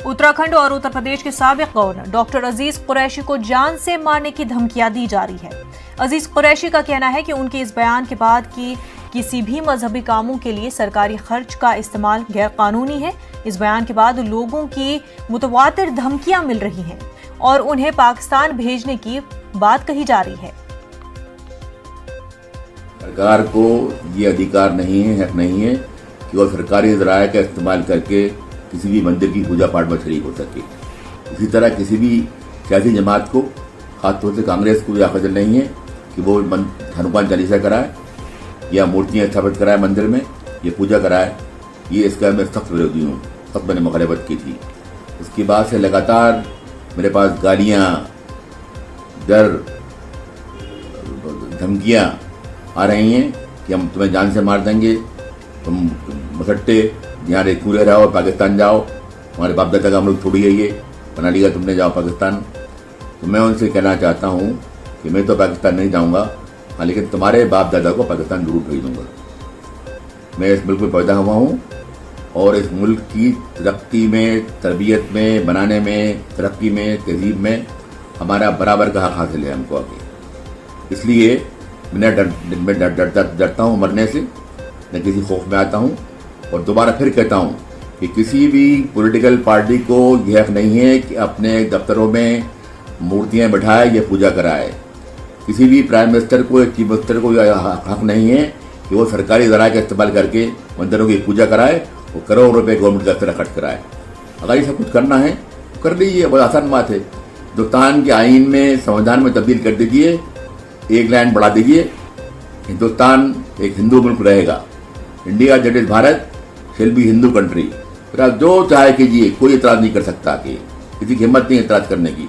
उत्तराखंड और उत्तर प्रदेश के साबिक गवर्नर डॉक्टर अजीज कुरैशी को जान से मारने की धमकियां दी जा रही है। अजीज कुरैशी का कहना है कि उनके इस बयान के बाद कि किसी भी मजहबी कामों के लिए सरकारी खर्च का इस्तेमाल गैर कानूनी है। इस बयान के बाद लोगों की मुतवातिर धमकियां मिल रही हैं और उन्हें पाकिस्तान भेजने की बात कही जा रही है। सरकार को ये अधिकार नहीं है, हक नहीं है कि वो सरकारी ज़राए का इस्तेमाल करके किसी भी मंदिर की पूजा पाठ में शरीक हो सके। इसी तरह किसी भी सियासी जमात को, खासतौर से कांग्रेस को यह खजल नहीं है कि वो हनुमान चालीसा कराए या मूर्तियाँ स्थापित कराए मंदिर में, ये पूजा कराए। ये इसका मैं सख्त विरोधी हूँ, सख्त मैंने मुखालफत की थी। उसके बाद से लगातार मेरे पास गालियाँ, डर, धमकियाँ आ रही हैं कि हम तुम्हें जान से मार देंगे, तुम मसट्टे यहाँ पूरे रहो, पाकिस्तान जाओ, हमारे बाप दादा का मुल्क थोड़ी है ये, बना लिया तुमने, जाओ पाकिस्तान। तो मैं उनसे कहना चाहता हूँ कि मैं तो पाकिस्तान नहीं जाऊँगा, हाँ, लेकिन तुम्हारे बाप दादा को पाकिस्तान जरूर भेज दूँगा। मैं इस मुल्क में पैदा हुआ हूँ और इस मुल्क की तरक्की में, तरबियत में, बनाने में, तरक्की में, तहजीब में हमारा बराबर का हक हासिल है हमको आगे। इसलिए मैं डरता हूँ मरने से, न किसी खौफ में आता हूँ। और दोबारा फिर कहता हूँ कि किसी भी पॉलिटिकल पार्टी को यह हक नहीं है कि अपने दफ्तरों में मूर्तियाँ बैठाए या पूजा कराए। किसी भी प्राइम मिनिस्टर को, चीफ मिनिस्टर को यह हक नहीं है कि वो सरकारी ज़राए का इस्तेमाल करके मंदिरों की पूजा कराए और करोड़ों रुपए गवर्नमेंट का तरह खर्च कराए। अगर ये सब कुछ करना है तो कर लीजिए, बहुत आसान बात है। हिंदुस्तान के आइन में, संविधान में तब्दील कर दीजिए, एक लाइन बढ़ा दीजिए, हिंदुस्तान एक हिंदू मुल्क रहेगा। India that is Bharat shall be Hindu country. फिर आप जो चाहे कीजिए, कोई एतराज़ नहीं कर सकता कि किसी की हिम्मत नहीं एतराज़ करने की।